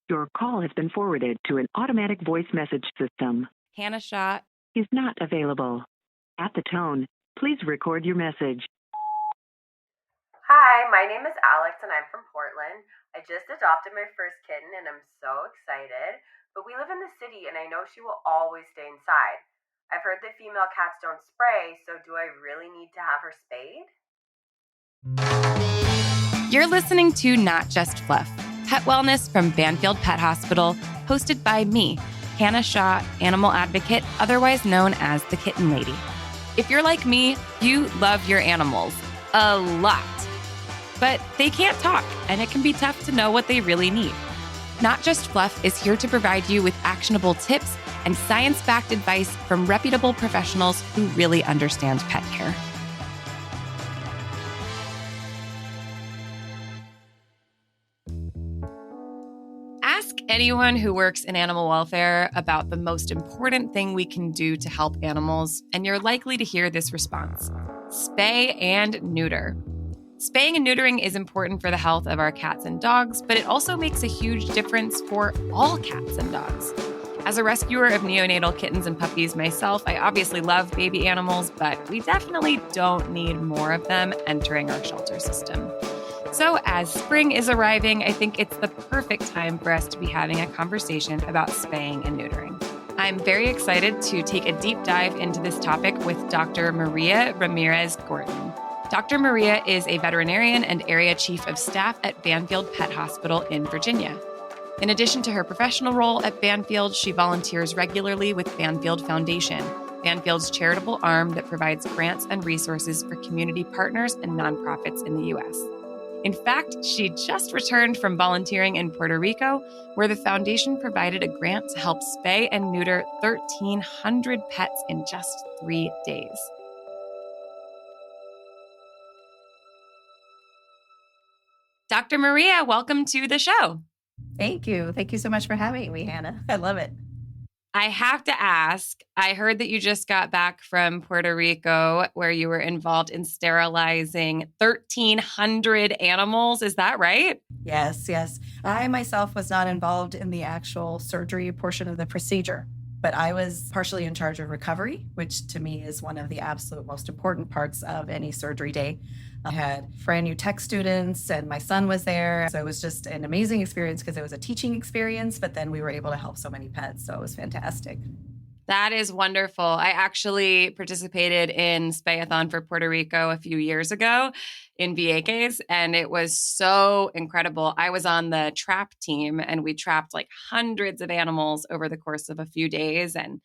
Your call has been forwarded to an automatic voice message system. Hannah Shaw Is not available. At the tone, please record your message. Hi, my name is Alex and I'm from Portland. I just adopted my first kitten and I'm so excited. But we live in the city and I know she will always stay inside. I've heard that female cats don't spray, so do I really need to have her spayed? You're listening to Not Just Fluff, Pet Wellness from Banfield Pet Hospital, hosted by me, Hannah Shaw, animal advocate, otherwise known as the Kitten Lady. If you're like me, you love your animals a lot, but they can't talk, and it can be tough to know what they really need. Not Just Fluff is here to provide you with actionable tips and science-backed advice from reputable professionals who really understand pet care. Ask anyone who works in animal welfare about the most important thing we can do to help animals, and you're likely to hear this response: spay and neuter. Spaying and neutering is important for the health of our cats and dogs, but it also makes a huge difference for all cats and dogs. As a rescuer of neonatal kittens and puppies myself, I obviously love baby animals, but we definitely don't need more of them entering our shelter system. So as spring is arriving, I think it's the perfect time for us to be having a conversation about spaying and neutering. I'm very excited to take a deep dive into this topic with Dr. Maria Ramirez Gorton. Dr. Maria is a veterinarian and area chief of staff at Banfield Pet Hospital in Virginia. In addition to her professional role at Banfield, she volunteers regularly with Banfield Foundation, Banfield's charitable arm that provides grants and resources for community partners and nonprofits in the U.S. In fact, she just returned from volunteering in Puerto Rico, where the foundation provided a grant to help spay and neuter 1,300 pets in just 3 days. Dr. Maria, welcome to the show. Thank you. Thank you so much for having me, Hannah. I love it. I have to ask, I heard that you just got back from Puerto Rico where you were involved in sterilizing 1,300 animals. Is that right? Yes. I myself was not involved in the actual surgery portion of the procedure, but I was partially in charge of recovery, which to me is one of the absolute most important parts of any surgery day. I had brand new tech students and my son was there. So it was just an amazing experience because it was a teaching experience, but then we were able to help so many pets. So it was fantastic. That is wonderful. I actually participated in Spayathon for Puerto Rico a few years ago in Vieques, and it was so incredible. I was on the trap team, and we trapped like hundreds of animals over the course of a few days, and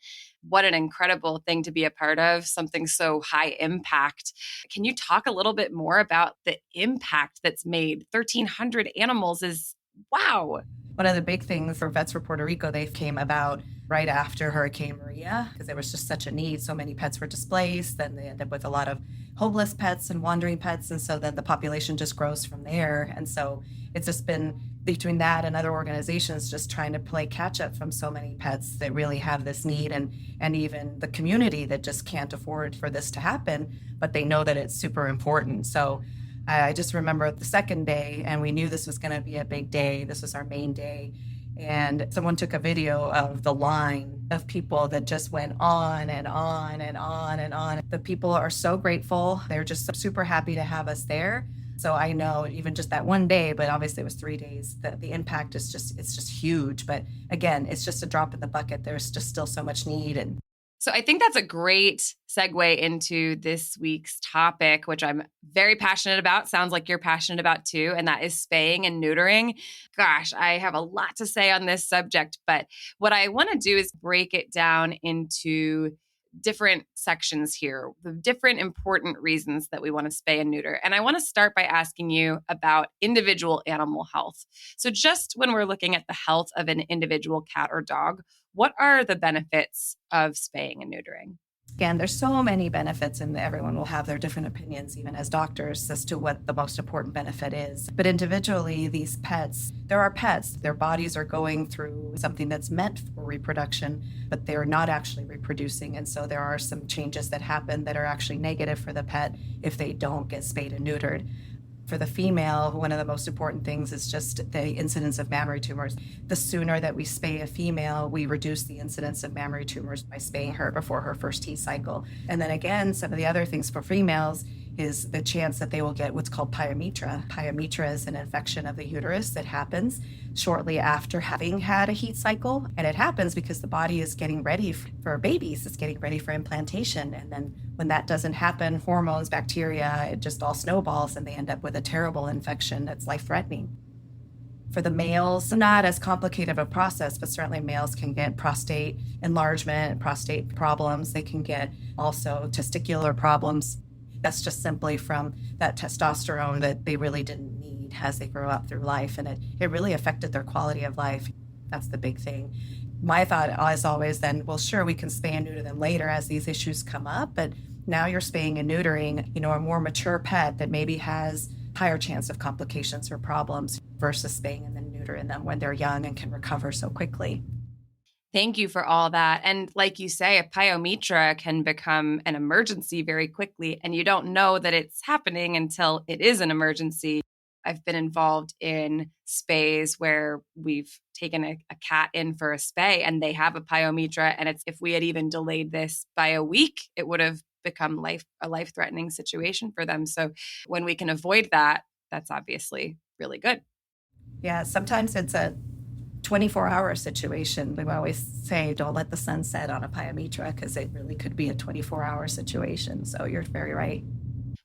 what an incredible thing to be a part of, something so high impact. Can you talk a little bit more about the impact that's made? 1,300 animals is wow. One of the big things for Vets for Puerto Rico, they came about right after Hurricane Maria because there was just such a need. So many pets were displaced. Then they end up with a lot of homeless pets and wandering pets. And so then the population just grows from there. And so it's just been between that and other organizations just trying to play catch up from so many pets that really have this need and even the community that just can't afford for this to happen, but they know that it's super important. So I just remember the second day, and we knew this was going to be a big day. This was our main day. And someone took a video of the line of people that just went on and on and on and on. The people are so grateful. They're just super happy to have us there. So I know even just that one day, but obviously it was 3 days, the impact is it's just huge. But again, it's just a drop in the bucket. There's just still so much need. So I think that's a great segue into this week's topic, which I'm very passionate about. Sounds like you're passionate about too, and that is spaying and neutering. Gosh, I have a lot to say on this subject, but what I want to do is break it down into different sections here, the different important reasons that we want to spay and neuter. And I want to start by asking you about individual animal health. So just when we're looking at the health of an individual cat or dog, what are the benefits of spaying and neutering? Again, there's so many benefits and everyone will have their different opinions, even as doctors, as to what the most important benefit is. But individually, these pets, there are pets, their bodies are going through something that's meant for reproduction, but they're not actually reproducing. And so there are some changes that happen that are actually negative for the pet if they don't get spayed and neutered. For the female, one of the most important things is just the incidence of mammary tumors. The sooner that we spay a female, we reduce the incidence of mammary tumors by spaying her before her first heat cycle. And then again, some of the other things for females is the chance that they will get what's called pyometra. Pyometra is an infection of the uterus that happens shortly after having had a heat cycle. And it happens because the body is getting ready for babies. It's getting ready for implantation. And then when that doesn't happen, hormones, bacteria, it just all snowballs and they end up with a terrible infection that's life-threatening. For the males, not as complicated of a process, but certainly males can get prostate enlargement, prostate problems. They can get also testicular problems. That's just simply from that testosterone that they really didn't need as they grow up through life. And it really affected their quality of life. That's the big thing. My thought is always then, well, sure, we can spay and neuter them later as these issues come up. But now you're spaying and neutering, a more mature pet that maybe has higher chance of complications or problems versus spaying and then neutering them when they're young and can recover so quickly. Thank you for all that. And like you say, a pyometra can become an emergency very quickly, and you don't know that it's happening until it is an emergency. I've been involved in spays where we've taken a cat in for a spay and they have a pyometra. And if we had even delayed this by a week, it would have become a life-threatening situation for them. So when we can avoid that, that's obviously really good. Yeah, sometimes it's a 24-hour situation. We always say, don't let the sun set on a pyometra because it really could be a 24-hour situation. So you're very right.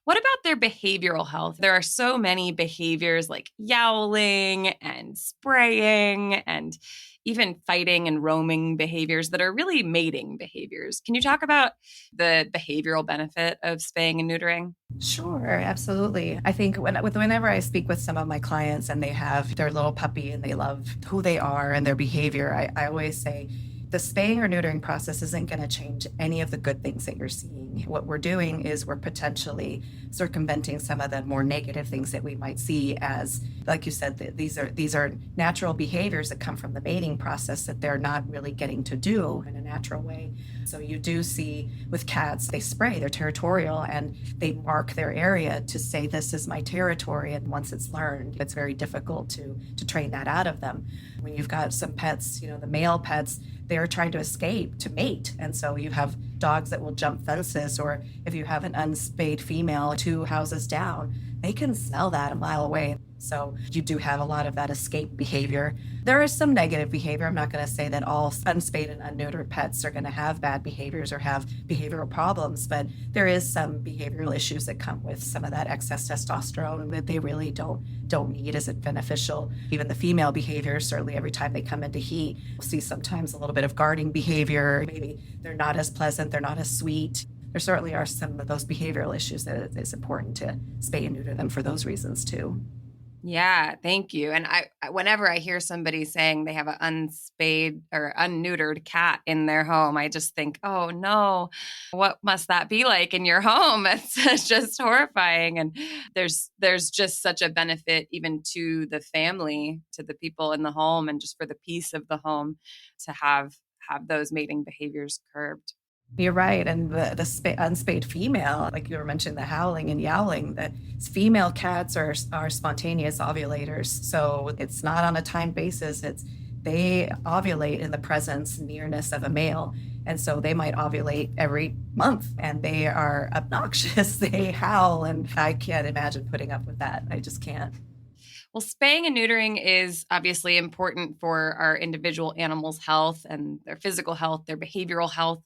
What about their behavioral health? There are so many behaviors like yowling and spraying and even fighting and roaming behaviors that are really mating behaviors. Can you talk about the behavioral benefit of spaying and neutering? Sure, absolutely. I think whenever I speak with some of my clients and they have their little puppy and they love who they are and their behavior, I always say, the spaying or neutering process isn't going to change any of the good things that you're seeing. What we're doing is we're potentially circumventing some of the more negative things that we might see as, like you said, these are natural behaviors that come from the mating process that they're not really getting to do in a natural way. So you do see with cats, they spray, they're territorial, and they mark their area to say, this is my territory. And once it's learned, it's very difficult to train that out of them. When you've got some pets, the male pets, they're trying to escape to mate. And so you have dogs that will jump fences, or if you have an unspayed female 2 houses down, they can smell that a mile away. So you do have a lot of that escape behavior. There is some negative behavior. I'm not going to say that all unspayed and unneutered pets are going to have bad behaviors or have behavioral problems, but there is some behavioral issues that come with some of that excess testosterone that they really don't need. Isn't beneficial. Even the female behavior, certainly every time they come into heat, we'll see sometimes a little bit of guarding behavior. Maybe they're not as pleasant, they're not as sweet. There certainly are some of those behavioral issues that it's important to spay and neuter them for those reasons too. Yeah, thank you. And whenever I hear somebody saying they have an unspayed or unneutered cat in their home, I just think, oh no, what must that be like in your home? It's just horrifying. And there's just such a benefit even to the family, to the people in the home, and just for the peace of the home to have those mating behaviors curbed. You're right. And the unspayed female, like you were mentioning, the howling and yowling, the female cats are spontaneous ovulators. So it's not on a time basis. They ovulate in the presence, nearness of a male. And so they might ovulate every month and they are obnoxious. They howl, and I can't imagine putting up with that. I just can't. Well, spaying and neutering is obviously important for our individual animals' health and their physical health, their behavioral health,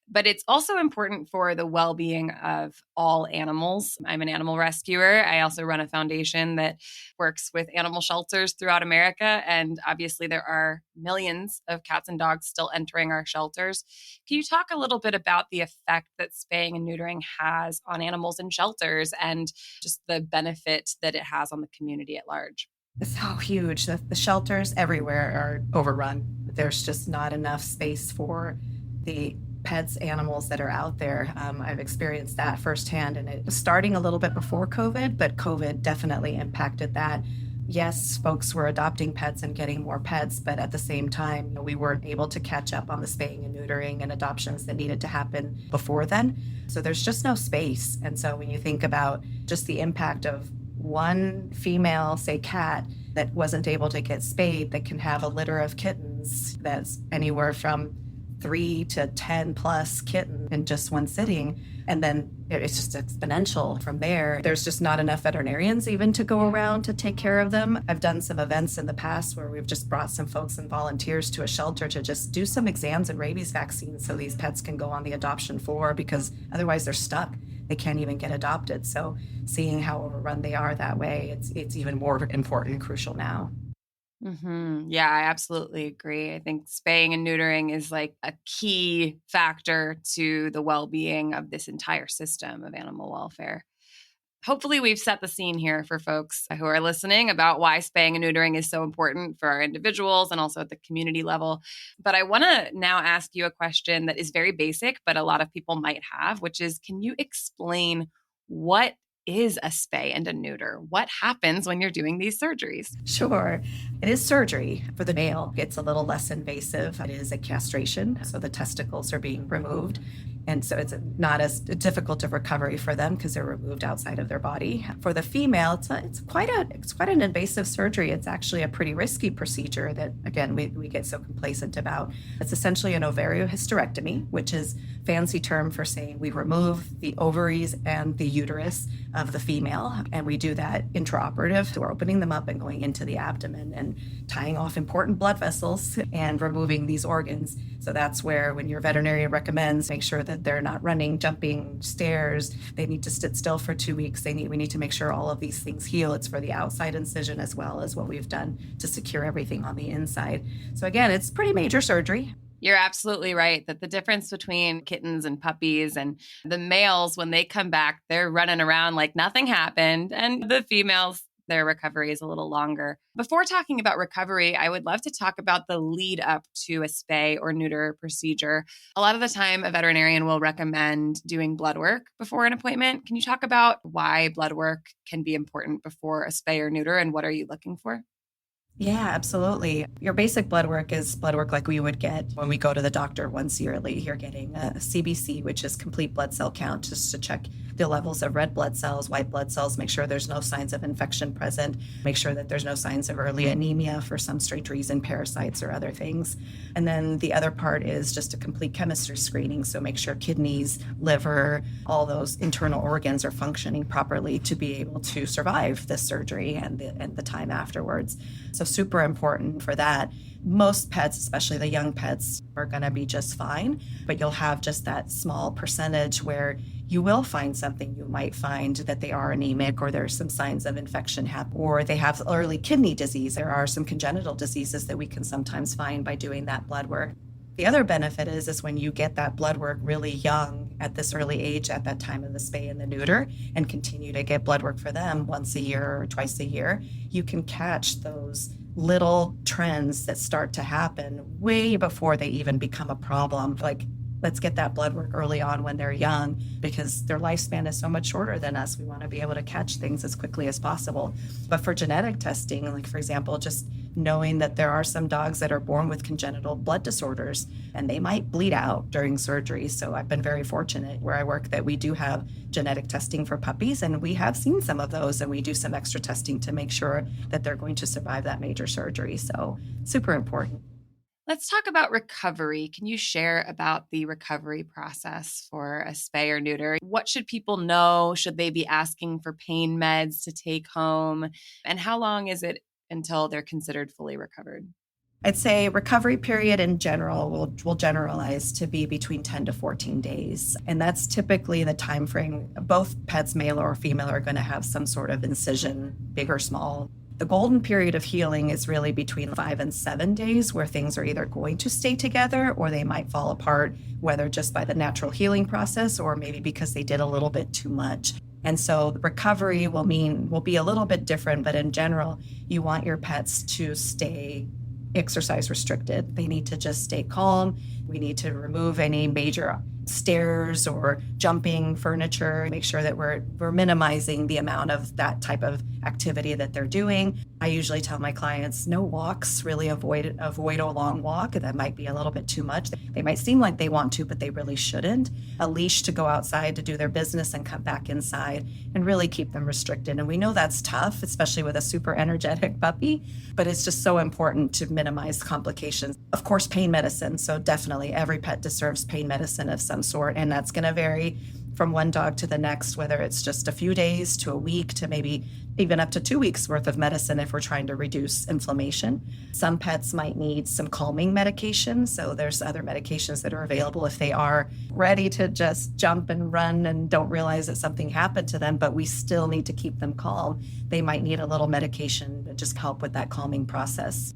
but it's also important for the well-being of all animals. I'm an animal rescuer. I also run a foundation that works with animal shelters throughout America, and obviously there are millions of cats and dogs still entering our shelters. Can you talk a little bit about the effect that spaying and neutering has on animals in shelters and just the benefit that it has on the community at large? It's so huge. The shelters everywhere are overrun. There's just not enough space for the pets, animals that are out there. I've experienced that firsthand, and it was starting a little bit before COVID, but COVID definitely impacted that. Yes, folks were adopting pets and getting more pets, but at the same time, we weren't able to catch up on the spaying and neutering and adoptions that needed to happen before then. So there's just no space. And so when you think about just the impact of one female, say cat, that wasn't able to get spayed that can have a litter of kittens that's anywhere from 3 to 10 plus kittens in just one sitting. And then it's just exponential from there. There's just not enough veterinarians even to go around to take care of them. I've done some events in the past where we've just brought some folks and volunteers to a shelter to just do some exams and rabies vaccines so these pets can go on the adoption floor, because otherwise they're stuck. They can't even get adopted. So seeing how overrun they are that way, it's even more important and crucial now. Yeah, I absolutely agree. I think spaying and neutering is like a key factor to the well-being of this entire system of animal welfare. Hopefully we've set the scene here for folks who are listening about why spaying and neutering is so important for our individuals and also at the community level. But I want to now ask you a question that is very basic, but a lot of people might have, which is, can you explain what is a spay and a neuter? What happens when you're doing these surgeries? Sure. It is surgery. For the male, it's a little less invasive. It is a castration, so the testicles are being removed. And so it's not as difficult of recovery for them because they're removed outside of their body. For the female, it's quite an invasive surgery. It's actually a pretty risky procedure that, again, we get so complacent about. It's essentially an ovariohysterectomy, which is a fancy term for saying we remove the ovaries and the uterus of the female, and we do that intraoperative. So we're opening them up and going into the abdomen and tying off important blood vessels and removing these organs. So that's where, when your veterinarian recommends, make sure that they're not running, jumping stairs. They need to sit still for 2 weeks. We need to make sure all of these things heal. It's for the outside incision as well as what we've done to secure everything on the inside. So again, it's pretty major surgery. You're absolutely right that the difference between kittens and puppies and the males, when they come back, they're running around like nothing happened. And the females, their recovery is a little longer. Before talking about recovery, I would love to talk about the lead up to a spay or neuter procedure. A lot of the time, a veterinarian will recommend doing blood work before an appointment. Can you talk about why blood work can be important before a spay or neuter, and what are you looking for? Yeah, absolutely. Your basic blood work is blood work like we would get when we go to the doctor once yearly. You're getting a CBC, which is complete blood cell count, just to check the levels of red blood cells, white blood cells, make sure there's no signs of infection present, make sure that there's no signs of early anemia for some strange reason, parasites or other things. And then the other part is just a complete chemistry screening. So make sure kidneys, liver, all those internal organs are functioning properly to be able to survive the surgery and the time afterwards. So super important for that. Most pets, especially the young pets, are going to be just fine, but you'll have just that small percentage where you will find something. You might find that they are anemic, or there's some signs of infection or they have early kidney disease. There are some congenital diseases that we can sometimes find by doing that blood work. The other benefit is when you get that blood work really young at this early age, at that time of the spay and the neuter, and continue to get blood work for them once a year or twice a year, you can catch those little trends that start to happen way before they even become a problem. Like, let's get that blood work early on when they're young, because their lifespan is so much shorter than us. We want to be able to catch things as quickly as possible. But for genetic testing, like for example, just knowing that there are some dogs that are born with congenital blood disorders and they might bleed out during surgery. So I've been very fortunate where I work that we do have genetic testing for puppies, and we have seen some of those, and we do some extra testing to make sure that they're going to survive that major surgery. So super important. Let's talk about recovery. Can you share about the recovery process for a spay or neuter? What should people know? Should they be asking for pain meds to take home? And how long is it until they're considered fully recovered? I'd say recovery period in general will generalize to be between 10 to 14 days. And that's typically the time frame. Both pets, male or female, are going to have some sort of incision, big or small. The golden period of healing is really between 5 and 7 days, where things are either going to stay together or they might fall apart, whether just by the natural healing process or maybe because they did a little bit too much. And so the recovery will be a little bit different, but in general, you want your pets to stay exercise restricted. They need to just stay calm. We need to remove any major stairs or jumping furniture, make sure that we're minimizing the amount of that type of activity that they're doing. I usually tell my clients no walks, really avoid a long walk. That might be a little bit too much. They might seem like they want to, but they really shouldn't. A leash to go outside to do their business and come back inside and really keep them restricted. And we know that's tough, especially with a super energetic puppy, but it's just so important to minimize complications. Of course, pain medicine. So definitely every pet deserves pain medicine of some sort, and that's going to vary from one dog to the next, whether it's just a few days to a week to maybe even up to 2 weeks worth of medicine if we're trying to reduce inflammation. Some pets might need some calming medication. So there's other medications that are available if they are ready to just jump and run and don't realize that something happened to them, but we still need to keep them calm. They might need a little medication to just help with that calming process.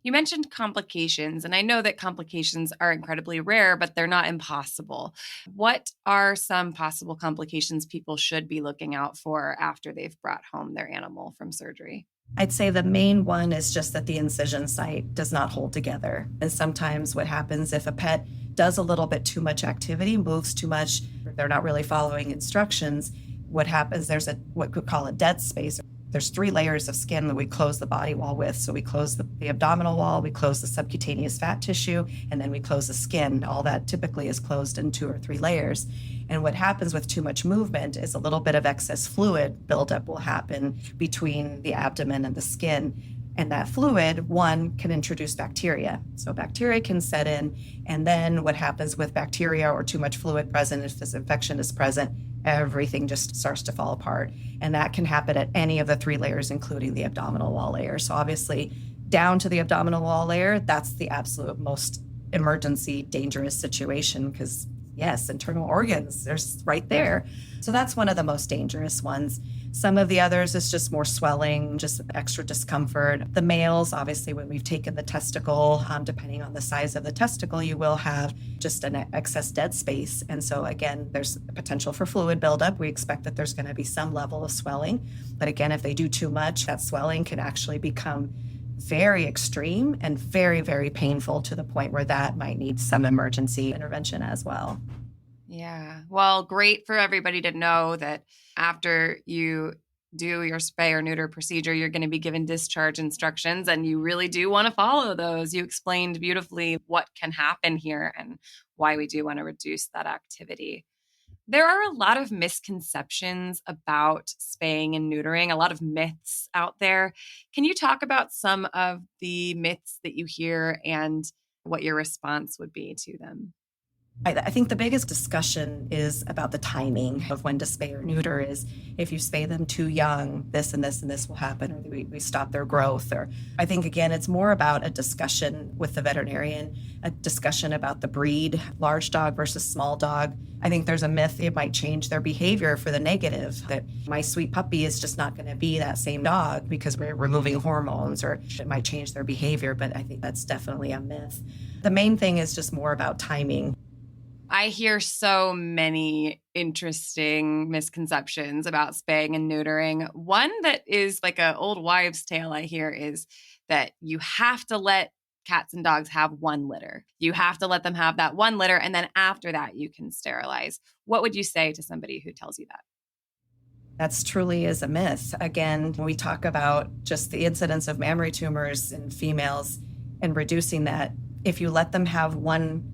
You mentioned complications, and I know that complications are incredibly rare, but they're not impossible. What are some possible complications people should be looking out for after they've brought home their animal from surgery? I'd say the main one is just that the incision site does not hold together. And sometimes what happens if a pet does a little bit too much activity, moves too much, they're not really following instructions, what happens, there's what we call a dead space. There's 3 layers of skin that we close the body wall with. So we close the abdominal wall, we close the subcutaneous fat tissue, and then we close the skin. All that typically is closed in 2 or 3 layers. And what happens with too much movement is a little bit of excess fluid buildup will happen between the abdomen and the skin. And that fluid, one, can introduce bacteria. So bacteria can set in. And then what happens with bacteria or too much fluid present, if this infection is present, everything just starts to fall apart. And that can happen at any of the 3 layers, including the abdominal wall layer. So obviously, down to the abdominal wall layer, that's the absolute most emergency, dangerous situation because, yes, internal organs, there's right there. So that's one of the most dangerous ones. Some of the others is just more swelling, just extra discomfort. The males, obviously, when we've taken the testicle, depending on the size of the testicle, you will have just an excess dead space. And so, again, there's potential for fluid buildup. We expect that there's going to be some level of swelling. But again, if they do too much, that swelling can actually become very extreme and very, very painful to the point where that might need some emergency intervention as well. Yeah. Well, great for everybody to know that after you do your spay or neuter procedure, you're going to be given discharge instructions, and you really do want to follow those. You explained beautifully what can happen here and why we do want to reduce that activity. There are a lot of misconceptions about spaying and neutering, a lot of myths out there. Can you talk about some of the myths that you hear and what your response would be to them? I think the biggest discussion is about the timing of when to spay or neuter is if you spay them too young, this and this and this will happen, or we stop their growth. Or I think, again, it's more about a discussion with the veterinarian, a discussion about the breed, large dog versus small dog. I think there's a myth it might change their behavior for the negative, that my sweet puppy is just not going to be that same dog because we're removing hormones, or it might change their behavior. But I think that's definitely a myth. The main thing is just more about timing. I hear so many interesting misconceptions about spaying and neutering. One that is like an old wives' tale I hear is that you have to let cats and dogs have 1 litter. You have to let them have that 1 litter, and then after that, you can sterilize. What would you say to somebody who tells you that? That's truly is a myth. Again, when we talk about just the incidence of mammary tumors in females and reducing that, if you let them have one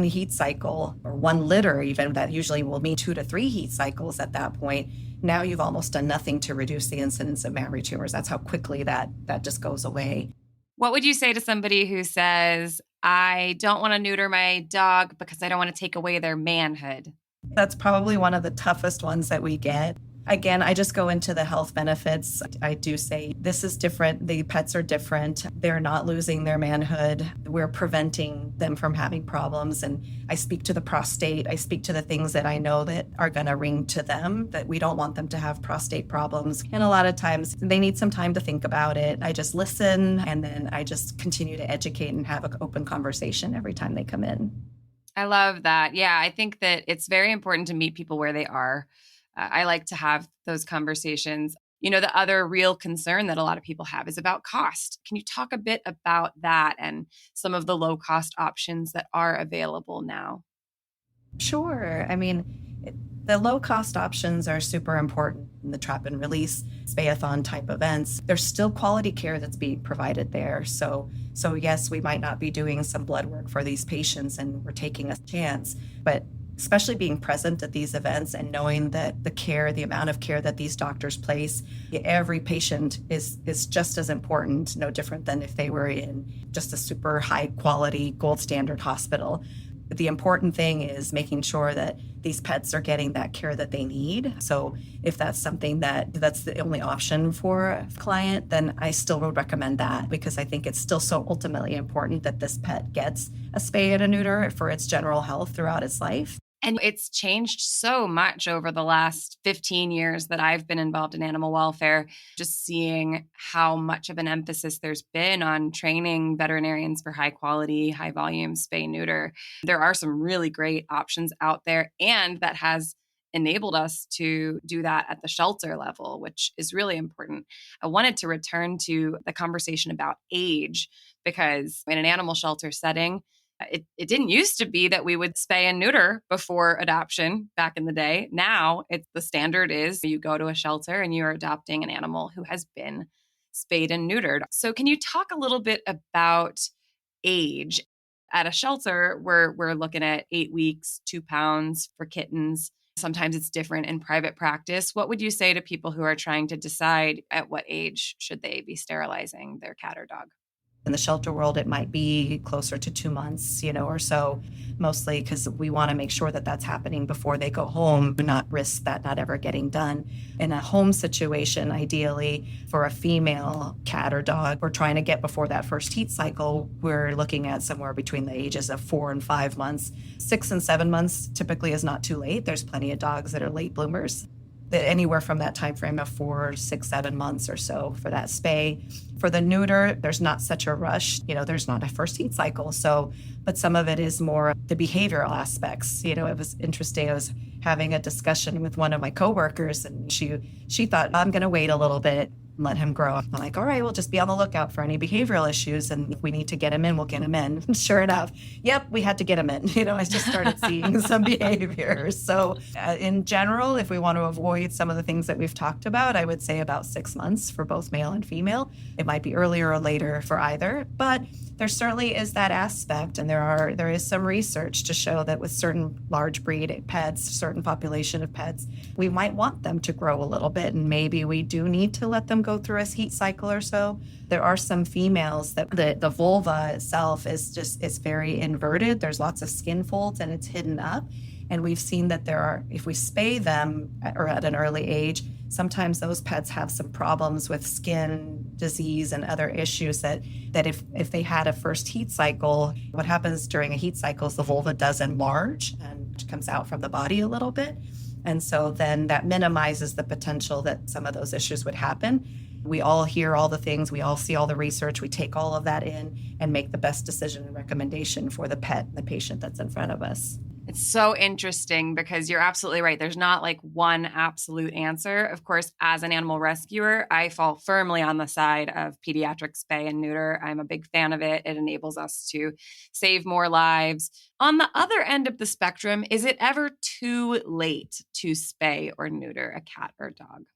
heat cycle or 1 litter, even that usually will mean 2 to 3 heat cycles at that point, now you've almost done nothing to reduce the incidence of mammary tumors. That's how quickly that just goes away. What would you say to somebody who says, I don't want to neuter my dog because I don't want to take away their manhood? That's probably one of the toughest ones that we get. Again, I just go into the health benefits. I do say this is different. The pets are different. They're not losing their manhood. We're preventing them from having problems. And I speak to the prostate. I speak to the things that I know that are going to ring to them, that we don't want them to have prostate problems. And a lot of times they need some time to think about it. I just listen, and then I just continue to educate and have an open conversation every time they come in. I love that. Yeah, I think that it's very important to meet people where they are. I like to have those conversations. You know, the other real concern that a lot of people have is about cost. Can you talk a bit about that and some of the low-cost options that are available now? Sure. I mean, the low cost options are super important in the trap and release spayathon type events. There's still quality care that's being provided there. So yes, we might not be doing some blood work for these patients and we're taking a chance, but especially being present at these events and knowing that the amount of care that these doctors place, every patient is just as important, no different than if they were in just a super high quality gold standard hospital. The important thing is making sure that these pets are getting that care that they need. So if that's something that's the only option for a client, then I still would recommend that because I think it's still so ultimately important that this pet gets a spay and a neuter for its general health throughout its life. And it's changed so much over the last 15 years that I've been involved in animal welfare, just seeing how much of an emphasis there's been on training veterinarians for high quality, high volume spay neuter. There are some really great options out there, and that has enabled us to do that at the shelter level, which is really important. I wanted to return to the conversation about age because in an animal shelter setting, it didn't used to be that we would spay and neuter before adoption back in the day. Now the standard is you go to a shelter and you're adopting an animal who has been spayed and neutered. So can you talk a little bit about age? At a shelter, we're looking at 8 weeks, 2 pounds for kittens. Sometimes it's different in private practice. What would you say to people who are trying to decide at what age should they be sterilizing their cat or dog? In the shelter world, it might be closer to 2 months, or so, mostly because we want to make sure that that's happening before they go home, not risk that not ever getting done. In a home situation, ideally for a female cat or dog, we're trying to get before that first heat cycle. We're looking at somewhere between the ages of 4 and 5 months. 6 and 7 months typically is not too late. There's plenty of dogs that are late bloomers. Anywhere from that time frame of 4, 6, 7 months or so for that spay. For the neuter, there's not such a rush. There's not a first heat cycle. But some of it is more the behavioral aspects. It was interesting. I was having a discussion with one of my coworkers, and she thought, I'm going to wait a little bit and let him grow. I'm like, all right, we'll just be on the lookout for any behavioral issues. And if we need to get him in, we'll get him in. And sure enough, yep, we had to get him in. I just started seeing some behaviors. So in general, if we want to avoid some of the things that we've talked about, I would say about 6 months for both male and female. It might be earlier or later for either, but there certainly is that aspect. And there is some research to show that with certain large breed pets, certain population of pets, we might want them to grow a little bit. And maybe we do need to let them go through a heat cycle or so. There are some females that the vulva itself is very inverted. There's lots of skin folds and it's hidden up. And we've seen that if we spay them or at an early age, sometimes those pets have some problems with skin disease and other issues that if they had a first heat cycle, what happens during a heat cycle is the vulva does enlarge and comes out from the body a little bit. And so then that minimizes the potential that some of those issues would happen. We all hear all the things, we all see all the research, we take all of that in and make the best decision and recommendation for the pet and the patient that's in front of us. It's so interesting because you're absolutely right. There's not like one absolute answer. Of course, as an animal rescuer, I fall firmly on the side of pediatric spay and neuter. I'm a big fan of it. It enables us to save more lives. On the other end of the spectrum, is it ever too late to spay or neuter a cat or dog?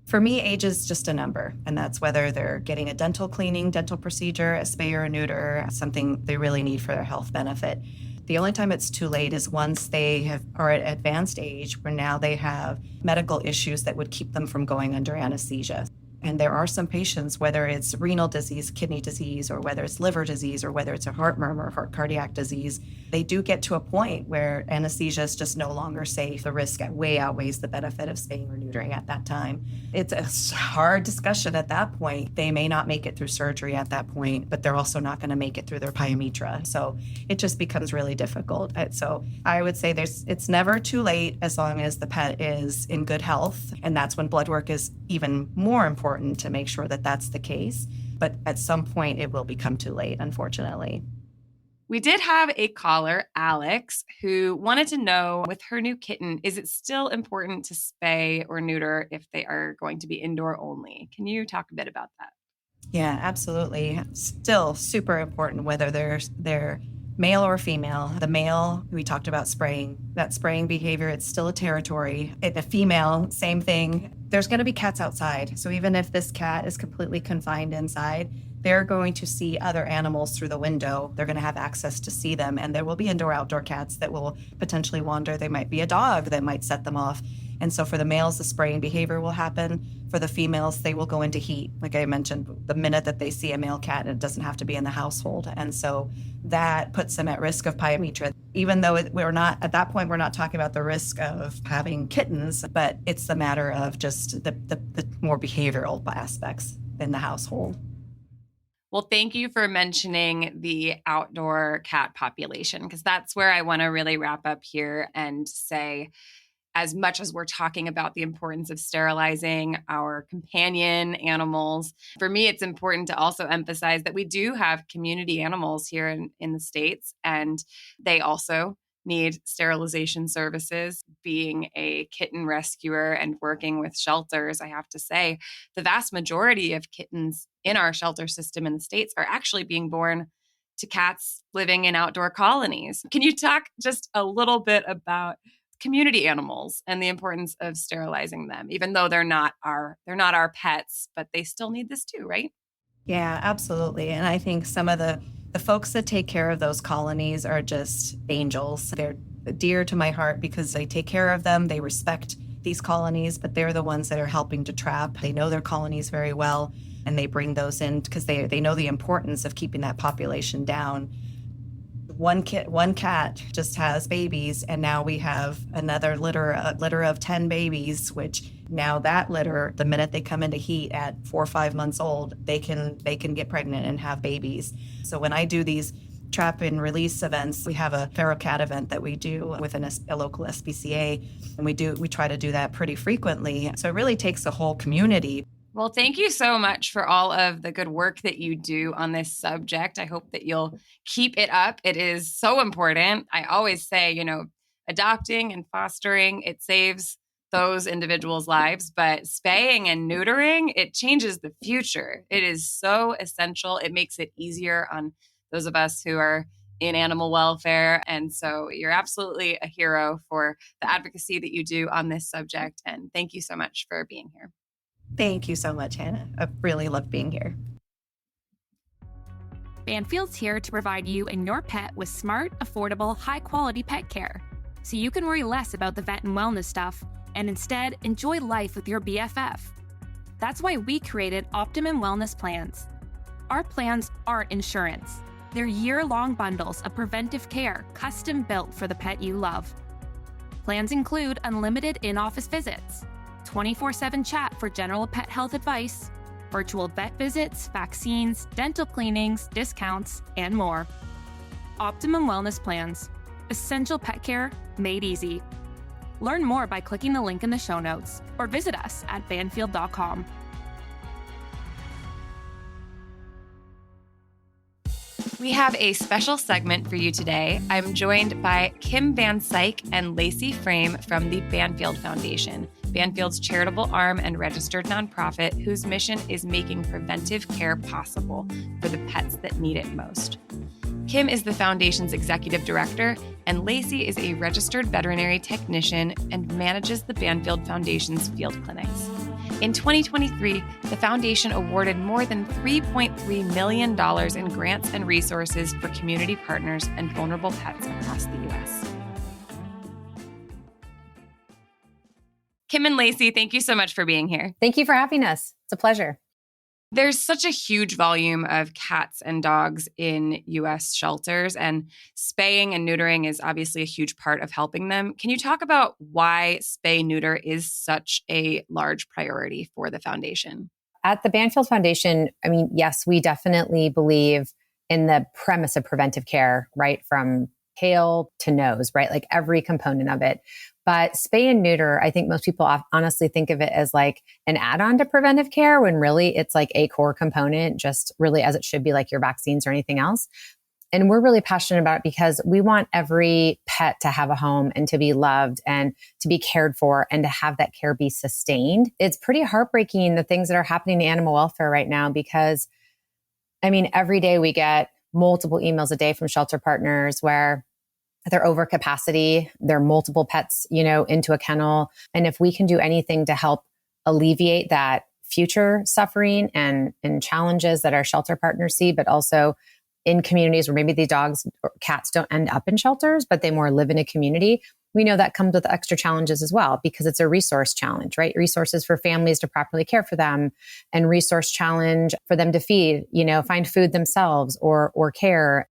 For me, age is just a number, and that's whether they're getting a dental procedure, a spay or a neuter, something they really need for their health benefit. The only time it's too late is once they are at advanced age where now they have medical issues that would keep them from going under anesthesia. And there are some patients, whether it's renal disease, kidney disease, or whether it's liver disease, or whether it's a heart murmur, or cardiac disease, they do get to a point where anesthesia is just no longer safe. The risk way outweighs the benefit of spaying or neutering at that time. It's a hard discussion at that point. They may not make it through surgery at that point, but they're also not going to make it through their pyometra. So it just becomes really difficult. So I would say it's never too late as long as the pet is in good health. And that's when blood work is even more important to make sure that that's the case. But at some point, it will become too late, unfortunately. We did have a caller, Alex, who wanted to know with her new kitten, is it still important to spay or neuter if they are going to be indoor only? Can you talk a bit about that? Yeah, absolutely. Still super important whether they're Male or female. The male, we talked about spraying. That spraying behavior, it's still a territory. The female, same thing. There's going to be cats outside. So even if this cat is completely confined inside, they're going to see other animals through the window. They're going to have access to see them. And there will be indoor-outdoor cats that will potentially wander. There might be a dog that might set them off. And so for the males, the spraying behavior will happen. For the females, they will go into heat. Like I mentioned, the minute that they see a male cat, and it doesn't have to be in the household. And so that puts them at risk of pyometra. Even though we're not, at that point, we're not talking about the risk of having kittens, but it's the matter of just the more behavioral aspects in the household. Well, thank you for mentioning the outdoor cat population, because that's where I want to really wrap up here and say, as much as we're talking about the importance of sterilizing our companion animals, for me, it's important to also emphasize that we do have community animals here in the States, and they also need sterilization services. Being a kitten rescuer and working with shelters, I have to say, the vast majority of kittens in our shelter system in the States are actually being born to cats living in outdoor colonies. Can you talk just a little bit about community animals and the importance of sterilizing them, even though they're not our pets, but they still need this too, right? Yeah, absolutely. And I think some of the folks that take care of those colonies are just angels. They're dear to my heart because they take care of them. They respect these colonies, but they're the ones that are helping to trap. They know their colonies very well, and they bring those in because they know the importance of keeping that population down. One cat just has babies, and now we have another litter of 10 babies, which now that litter, the minute they come into heat at 4 or 5 months old, they can get pregnant and have babies. So when I do these trap and release events, we have a feral cat event that we do with a local SPCA, and we try to do that pretty frequently. So it really takes a whole community. Well, thank you so much for all of the good work that you do on this subject. I hope that you'll keep it up. It is so important. I always say, adopting and fostering, it saves those individuals' lives, but spaying and neutering, it changes the future. It is so essential. It makes it easier on those of us who are in animal welfare. And so you're absolutely a hero for the advocacy that you do on this subject. And thank you so much for being here. Thank you so much, Hannah. I really love being here. Banfield's here to provide you and your pet with smart, affordable, high-quality pet care, so you can worry less about the vet and wellness stuff and instead enjoy life with your BFF. That's why we created Optimum Wellness Plans. Our plans aren't insurance. They're year-long bundles of preventive care custom-built for the pet you love. Plans include unlimited in-office visits, 24/7 chat for general pet health advice, virtual vet visits, vaccines, dental cleanings, discounts, and more. Optimum Wellness Plans. Essential pet care made easy. Learn more by clicking the link in the show notes or visit us at banfield.com. We have a special segment for you today. I'm joined by Kim Van Syoc and Lacey Frame from the Banfield Foundation, Banfield's charitable arm and registered nonprofit whose mission is making preventive care possible for the pets that need it most. Kim is the foundation's executive director, and Lacey is a registered veterinary technician and manages the Banfield Foundation's field clinics. In 2023, the foundation awarded more than $3.3 million in grants and resources for community partners and vulnerable pets across the U.S. Kim and Lacey, thank you so much for being here. Thank you for having us. It's a pleasure. There's such a huge volume of cats and dogs in U.S. shelters, and spaying and neutering is obviously a huge part of helping them. Can you talk about why spay-neuter is such a large priority for the foundation? At the Banfield Foundation, yes, we definitely believe in the premise of preventive care, right? From tail to nose, right? Like every component of it. But spay and neuter, I think most people honestly think of it as like an add-on to preventive care when really it's like a core component, just really as it should be like your vaccines or anything else. And we're really passionate about it because we want every pet to have a home and to be loved and to be cared for and to have that care be sustained. It's pretty heartbreaking, the things that are happening to animal welfare right now, because every day we get multiple emails a day from shelter partners where they're over capacity, there are multiple pets, into a kennel. And if we can do anything to help alleviate that future suffering and challenges that our shelter partners see, but also in communities where maybe the dogs or cats don't end up in shelters, but they more live in a community, we know that comes with extra challenges as well, because it's a resource challenge, right? Resources for families to properly care for them, and resource challenge for them to feed, find food themselves or care.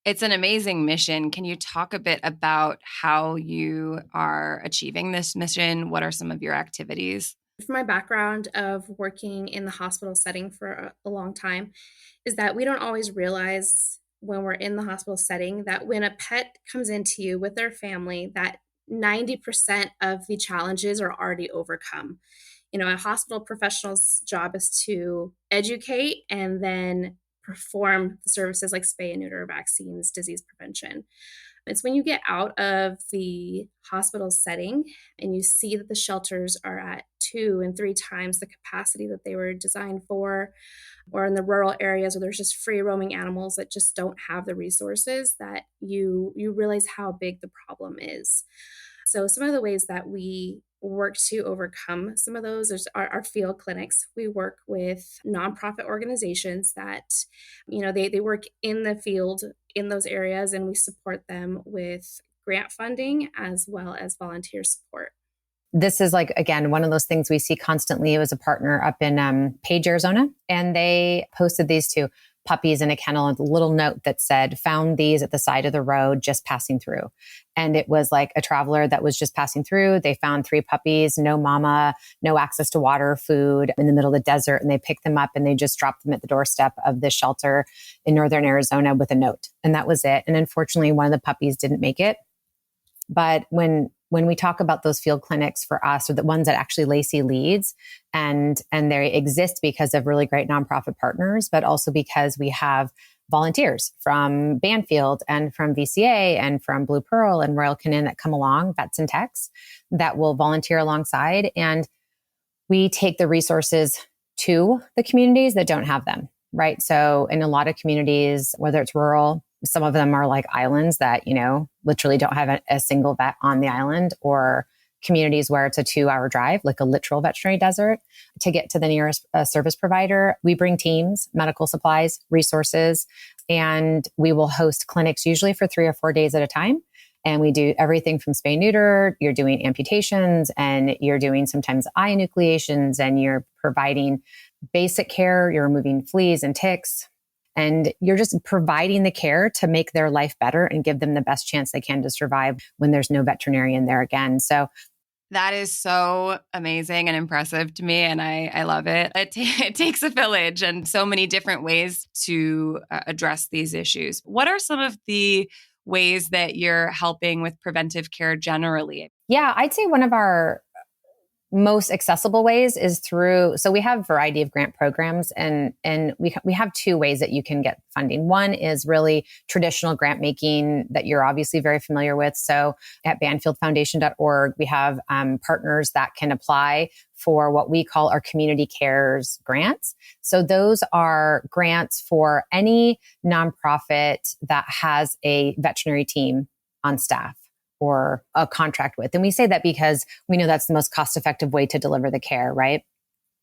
It's an amazing mission. Can you talk a bit about how you are achieving this mission? What are some of your activities? From my background of working in the hospital setting for a long time, is that we don't always realize when we're in the hospital setting that when a pet comes into you with their family, that 90% of the challenges are already overcome. A hospital professional's job is to educate and then perform the services like spay and neuter, vaccines, disease prevention. It's when you get out of the hospital setting and you see that the shelters are at 2 and 3 times the capacity that they were designed for, or in the rural areas where there's just free roaming animals that just don't have the resources, that you realize how big the problem is. So some of the ways that we work to overcome some of those is our field clinics. We work with nonprofit organizations that, they work in the field in those areas, and we support them with grant funding as well as volunteer support. This is again, one of those things we see constantly. It was a partner up in Page, Arizona, and they posted these 2 puppies in a kennel with a little note that said, found these at the side of the road, just passing through. And it was like a traveler that was just passing through. They found 3 puppies, no mama, no access to water, food, in the middle of the desert. And they picked them up and they just dropped them at the doorstep of this shelter in northern Arizona with a note. And that was it. And unfortunately, one of the puppies didn't make it. But when we talk about those field clinics for us, or the ones that actually Lacey leads, and they exist because of really great nonprofit partners, but also because we have volunteers from Banfield and from VCA and from Blue Pearl and Royal Canin that come along, vets and techs, that will volunteer alongside. And we take the resources to the communities that don't have them, right? So in a lot of communities, whether it's rural, some of them are like islands that, literally don't have a single vet on the island, or communities where it's a 2-hour drive, like a literal veterinary desert, to get to the nearest service provider. We bring teams, medical supplies, resources, and we will host clinics usually for 3 or 4 days at a time. And we do everything from spay neuter, you're doing amputations, and you're doing sometimes eye enucleations, and you're providing basic care, you're removing fleas and ticks. And you're just providing the care to make their life better and give them the best chance they can to survive when there's no veterinarian there again. So that is so amazing and impressive to me. And I love it. It takes a village and so many different ways to address these issues. What are some of the ways that you're helping with preventive care generally? Yeah, I'd say one of our most accessible ways is through, so we have a variety of grant programs, and we have 2 ways that you can get funding. One is really traditional grant making that you're obviously very familiar with. So at banfieldfoundation.org, we have partners that can apply for what we call our community cares grants. So those are grants for any nonprofit that has a veterinary team on staff or a contract with. And we say that because we know that's the most cost-effective way to deliver the care, right?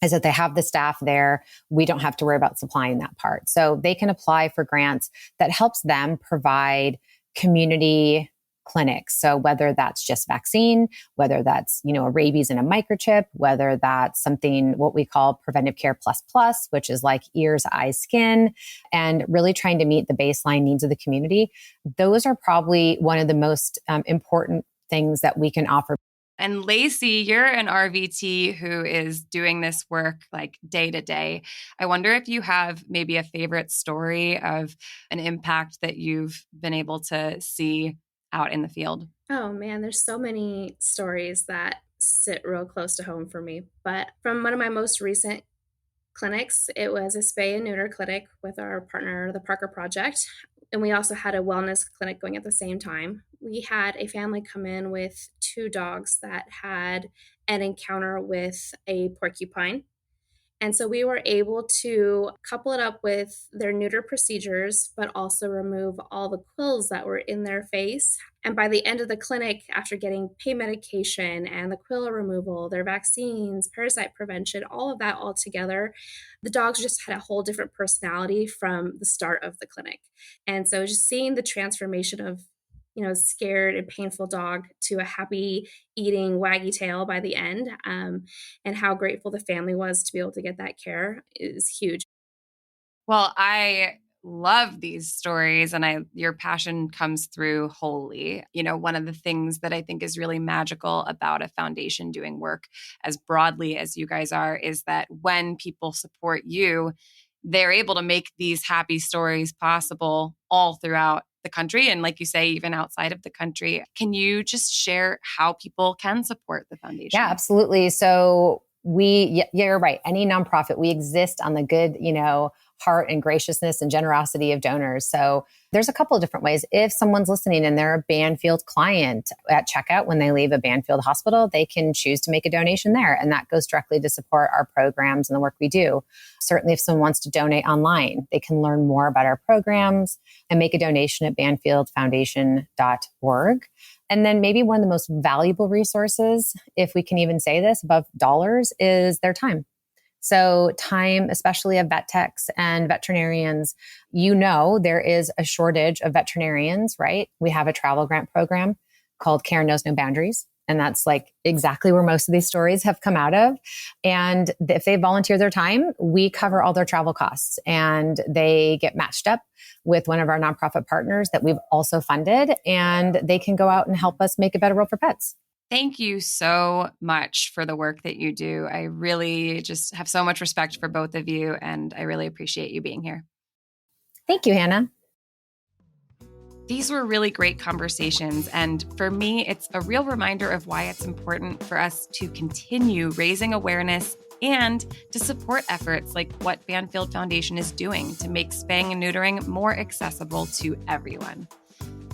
Is that they have the staff there. We don't have to worry about supplying that part. So they can apply for grants that helps them provide community clinics. So whether that's just vaccine, whether that's, a rabies and a microchip, whether that's something, what we call preventive care plus, which is like ears, eyes, skin, and really trying to meet the baseline needs of the community. Those are probably one of the most important things that we can offer. And Lacey, you're an RVT who is doing this work like day to day. I wonder if you have maybe a favorite story of an impact that you've been able to see out in the field. Oh man, there's so many stories that sit real close to home for me. But from one of my most recent clinics, it was a spay and neuter clinic with our partner, the Parker Project. And we also had a wellness clinic going at the same time. We had a family come in with 2 dogs that had an encounter with a porcupine. And so we were able to couple it up with their neuter procedures, but also remove all the quills that were in their face. And by the end of the clinic, after getting pain medication and the quill removal, their vaccines, parasite prevention, all of that all together, the dogs just had a whole different personality from the start of the clinic. And so just seeing the transformation of, scared and painful dog to a happy eating waggy tail by the end, and how grateful the family was to be able to get that care is huge. Well, I love these stories and your passion comes through wholly. One of the things that I think is really magical about a foundation doing work as broadly as you guys are is that when people support you, they're able to make these happy stories possible all throughout the country. And like you say, even outside of the country. Can you just share how people can support the foundation? Yeah, absolutely. So you're right. Any nonprofit, we exist on the good, heart and graciousness and generosity of donors. So there's a couple of different ways. If someone's listening and they're a Banfield client, at checkout when they leave a Banfield hospital, they can choose to make a donation there. And that goes directly to support our programs and the work we do. Certainly, if someone wants to donate online, they can learn more about our programs and make a donation at banfieldfoundation.org. And then maybe one of the most valuable resources, if we can even say this, above dollars, is their time. So time, especially of vet techs and veterinarians, there is a shortage of veterinarians, right? We have a travel grant program called Care Knows No Boundaries. And that's like exactly where most of these stories have come out of. And if they volunteer their time, we cover all their travel costs and they get matched up with one of our nonprofit partners that we've also funded, and they can go out and help us make a better world for pets. Thank you so much for the work that you do. I really just have so much respect for both of you, and I really appreciate you being here. Thank you, Hannah. These were really great conversations, and for me, it's a real reminder of why it's important for us to continue raising awareness and to support efforts like what Banfield Foundation is doing to make spaying and neutering more accessible to everyone.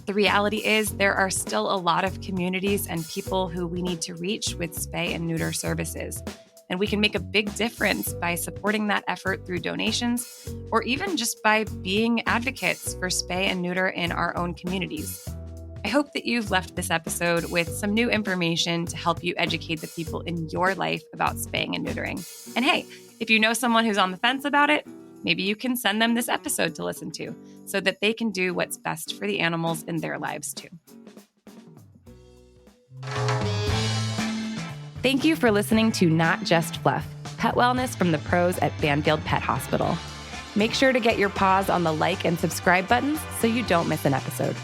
The reality is there are still a lot of communities and people who we need to reach with spay and neuter services. And we can make a big difference by supporting that effort through donations or even just by being advocates for spay and neuter in our own communities. I hope that you've left this episode with some new information to help you educate the people in your life about spaying and neutering. And hey, if you know someone who's on the fence about it, maybe you can send them this episode to listen to so that they can do what's best for the animals in their lives too. Thank you for listening to Not Just Fluff, pet wellness from the pros at Banfield Pet Hospital. Make sure to get your paws on the like and subscribe buttons so you don't miss an episode.